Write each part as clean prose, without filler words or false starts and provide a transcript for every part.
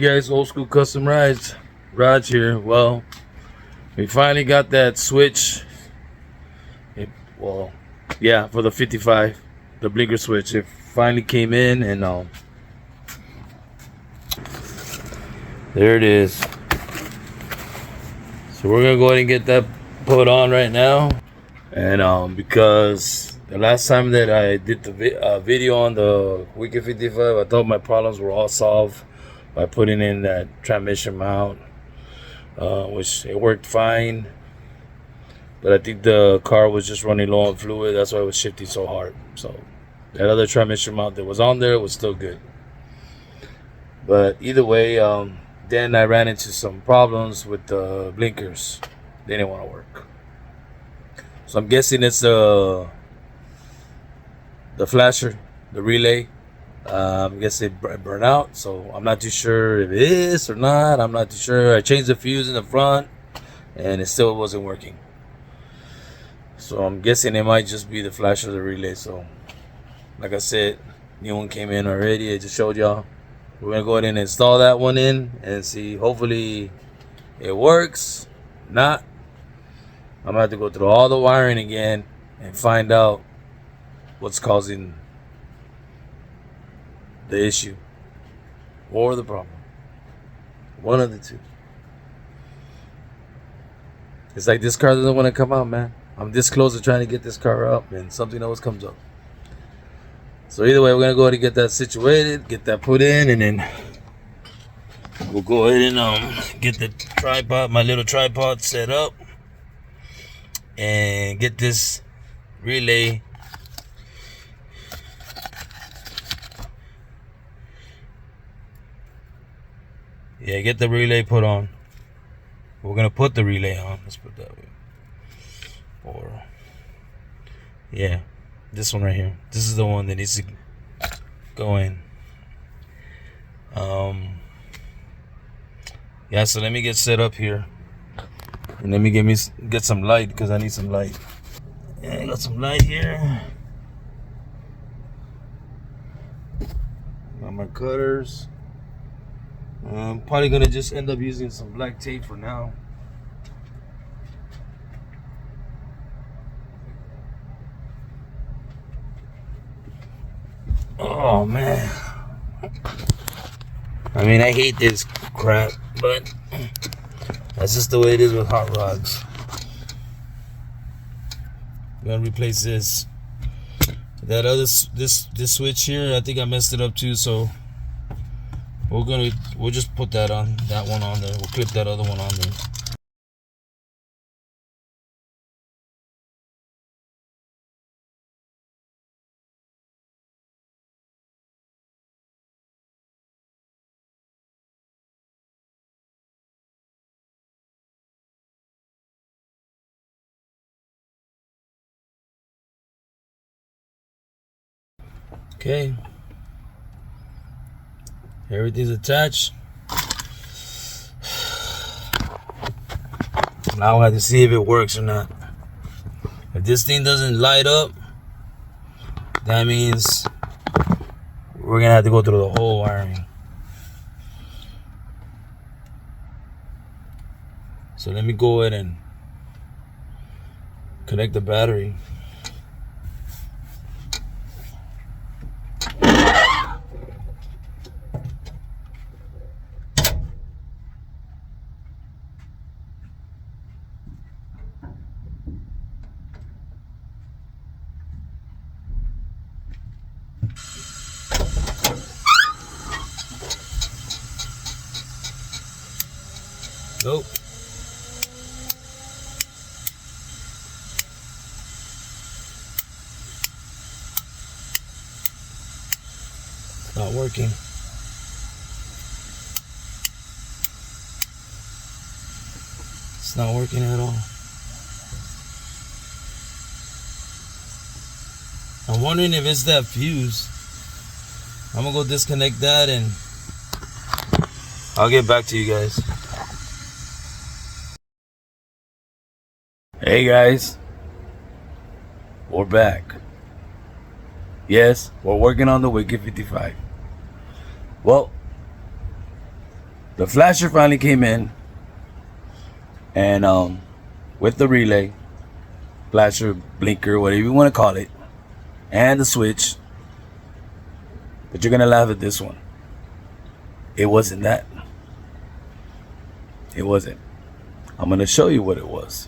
Hey guys, Old School Custom Rides, Raj here. Well, we finally got that switch. For the 55, the blinker switch. It finally came in, and there it is. So we're gonna go ahead and get that put on right now. And because the last time that I did the video on the Wicked 55, I thought my problems were all solved by putting in that transmission mount, which it worked fine. But I think the car was just running low on fluid. That's why it was shifting so hard. So that other transmission mount that was on there was still good. But either way, then I ran into some problems with the blinkers. They didn't want to work. So I'm guessing it's the flasher, the relay. I guess it burned out. So I'm not too sure if it is or not. I'm not too sure. I changed the fuse in the front, and it still wasn't working. So I'm guessing it might just be the flash of the relay. So like I said, new one came in already. I just showed y'all. We're gonna go ahead and install that one in and see. Hopefully it works. Not, I'm gonna have to go through all the wiring again and find out what's causing the issue or the problem. One of the two. It's like this car doesn't want to come out, man. I'm this close to trying to get this car up, and something else comes up. So either way, we're gonna go ahead and get that situated, get that put in, and then we'll go ahead and get the tripod, my little tripod, set up, and get this relay get the relay put on. We're gonna put the relay on. Let's put that way. Or this one right here. This is the one that needs to go in. So let me get set up here, and let me get some light, because I need some light. I got some light here. Got my cutters. I'm probably gonna just end up using some black tape for now. Oh man, I mean, I hate this crap, but that's just the way it is with hot rods. I'm gonna replace this. That other this switch here, I think I messed it up too, so we'll just put that one on there. We'll clip that other one on there. Okay, everything's attached. Now I have to see if it works or not. If this thing doesn't light up, that means we're gonna have to go through the whole wiring. So let me go ahead and connect the battery. Nope. It's not working. It's not working at all. I'm wondering if it's that fuse. I'm gonna go disconnect that, and I'll get back to you guys. Hey guys, we're back. Yes, we're working on the Wicked 55. Well, The flasher finally came in, and with the relay, flasher, blinker, whatever you want to call it, and the switch. But you're gonna laugh at this one. It wasn't that. It wasn't. I'm gonna show you what it was.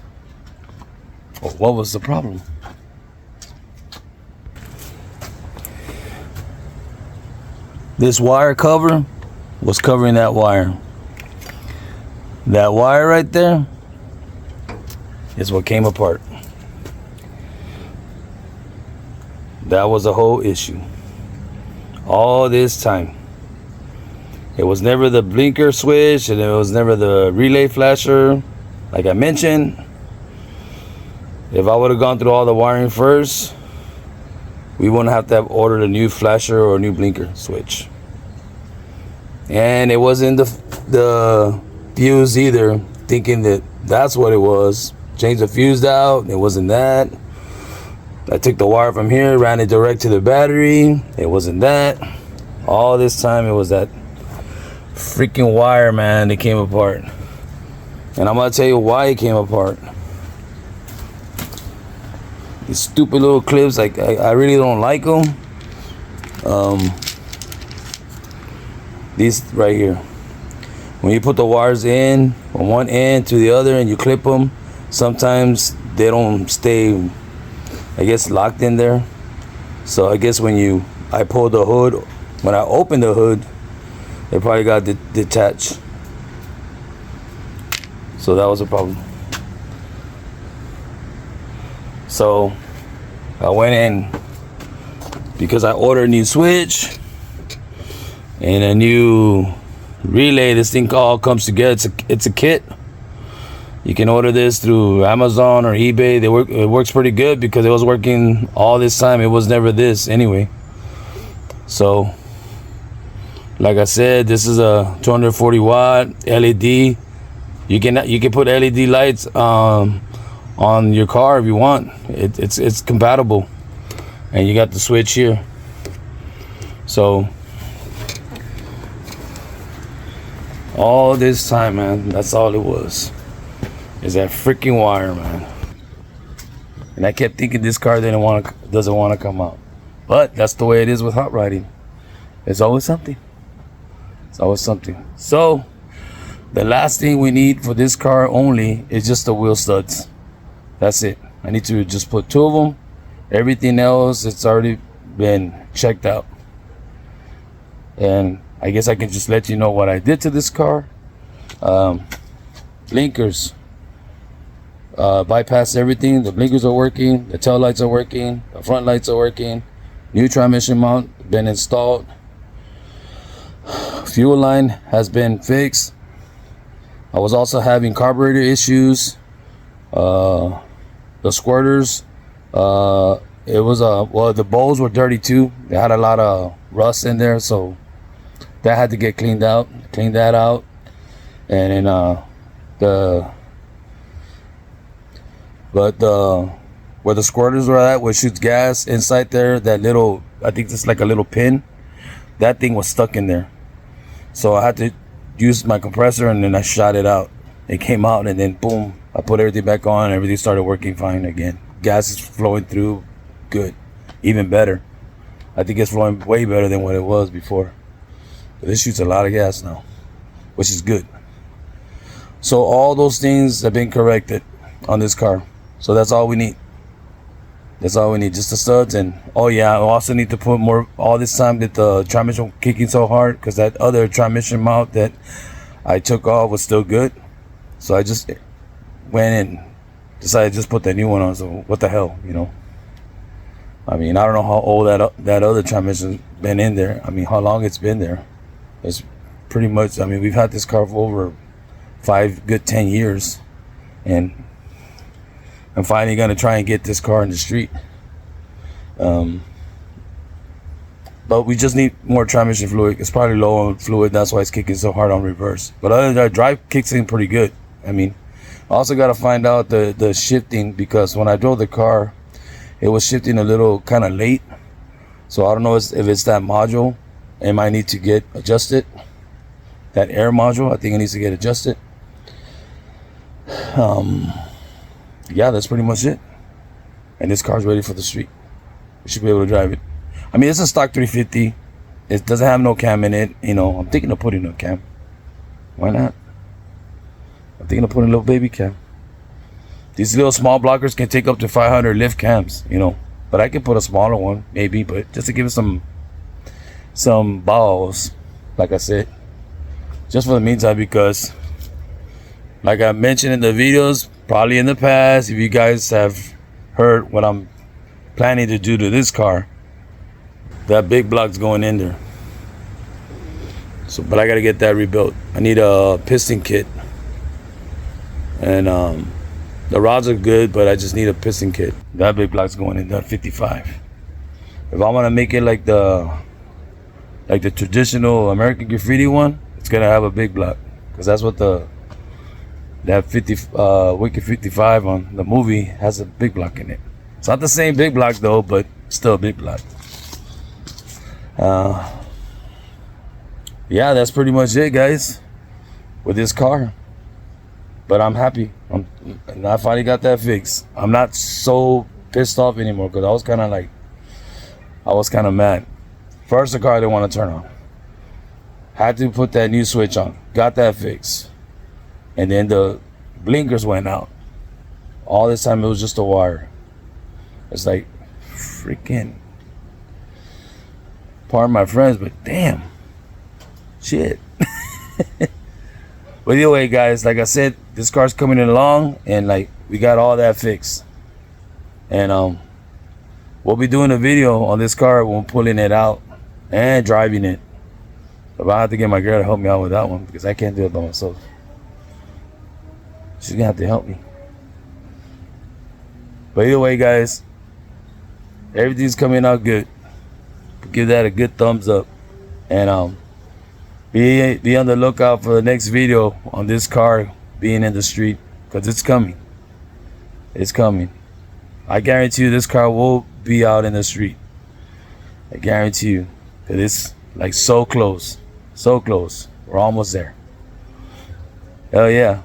Well, what was the problem? This wire cover was covering that wire. That wire right there is what came apart. That was the whole issue. All this time. It was never the blinker switch, and it was never the relay flasher. Like I mentioned, if I would have gone through all the wiring first, we wouldn't have to have ordered a new flasher or a new blinker switch. And it wasn't the fuse either, thinking that that's what it was. Changed the fuse out, it wasn't that. I took the wire from here, ran it direct to the battery, it wasn't that. All this time it was that freaking wire, man, that came apart. And I'm gonna tell you why it came apart. These stupid little clips, like I really don't like them. These right here, when you put the wires in from one end to the other and you clip them, sometimes they don't stay, I guess, locked in there. So I guess when I pulled the hood, when I opened the hood, it probably got detached. So that was a problem. So I went in, because I ordered a new switch and a new relay. This thing all comes together. It's a kit. You can order this through Amazon or eBay. It works pretty good, because it was working all this time. It was never this anyway. So like I said, this is a 240 watt LED. You can put LED lights on your car if you want. It's compatible, and you got the switch here. So all this time, man, that's all it was, is that freaking wire, man. And I kept thinking this car doesn't want to come out, but that's the way it is with hot riding. It's always something. It's always something. So the last thing we need for this car only is just the wheel studs. That's it. I need to just put 2 of them. Everything else, it's already been checked out. And I guess I can just let you know what I did to this car. Blinkers, bypass everything. The blinkers are working, the tail lights are working, the front lights are working. New transmission mount been installed. Fuel line has been fixed. I was also having carburetor issues. The squirters, it was well, the bowls were dirty too. They had a lot of rust in there, so that had to get cleaned out. Cleaned that out. And then where the squirters were at, where it shoots gas inside there, that little, I think it's like a little pin, that thing was stuck in there. So I had to use my compressor, and then I shot it out. It came out, and then boom, I put everything back on, and everything started working fine again. Gas is flowing through good, even better. I think it's flowing way better than what it was before. But this shoots a lot of gas now, which is good. So all those things have been corrected on this car. So that's all we need. That's all we need, just the studs. And oh yeah, I also need to put more. All this time that the transmission was kicking so hard, because that other transmission mount that I took off was still good. So I just went and decided to just put that new one on. So what the hell, you know? I mean, I don't know how old that other transmission's been in there. I mean, how long it's been there. It's pretty much, I mean, we've had this car for over 10 years. And I'm finally going to try and get this car in the street. But we just need more transmission fluid. It's probably low on fluid. That's why it's kicking so hard on reverse. But other than that, drive kicks in pretty good. I mean, I also got to find out the shifting, because when I drove the car, it was shifting a little kind of late. So I don't know if it's that module. It might need to get adjusted. that air module. I think it needs to get adjusted. Yeah, that's pretty much it. And this car's ready for the street. We should be able to drive it. I mean, it's a stock 350. It doesn't have no cam in it. You know, I'm thinking of putting a cam. Why not? I'm thinking of putting a little baby cam. These little small blockers can take up to 500 lift cams, you know. But I can put a smaller one, maybe. But just to give it some balls, like I said. Just for the meantime, because like I mentioned in the videos, probably in the past, if you guys have heard what I'm planning to do to this car, that big block's going in there. So, but I gotta get that rebuilt. I need a piston kit. And the rods are good, but I just need a piston kit. That big block's going in there, 55. If I wanna make it like the traditional American Graffiti one, it's gonna have a big block. Because that's what that Wicked 55 on the movie has, a big block in it. It's not the same big block though, but still a big block. Yeah, that's pretty much it, guys, with this car. But I'm happy. I finally got that fixed. I'm not so pissed off anymore, because I was kind of mad. First, the car didn't want to turn on. Had to put that new switch on. Got that fixed. And then the blinkers went out. All this time it was just a wire. It's like, freaking, pardon my friends, but damn, shit. But anyway, guys, like I said, this car's coming in along, and like we got all that fixed. And we'll be doing a video on this car when pulling it out and driving it. But I have to get my girl to help me out with that one, because I can't do it by myself. She's gonna have to help me. But either way, guys, everything's coming out good. Give that a good thumbs up. And be on the lookout for the next video on this car being in the street, because it's coming. It's coming. I guarantee you this car will be out in the street. I guarantee you. Because it's like so close. So close. We're almost there. Hell yeah.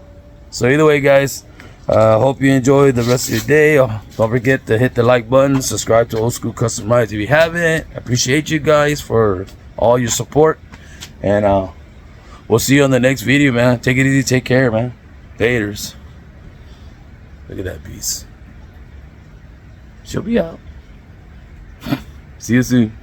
So either way, guys, hope you enjoy the rest of your day. Don't forget to hit the like button, subscribe to Old School Custom Rides if you haven't. I appreciate you guys for all your support, and we'll see you on the next video, man. Take it easy, take care, man. Laters. Look at that beast. She'll be out. See you soon.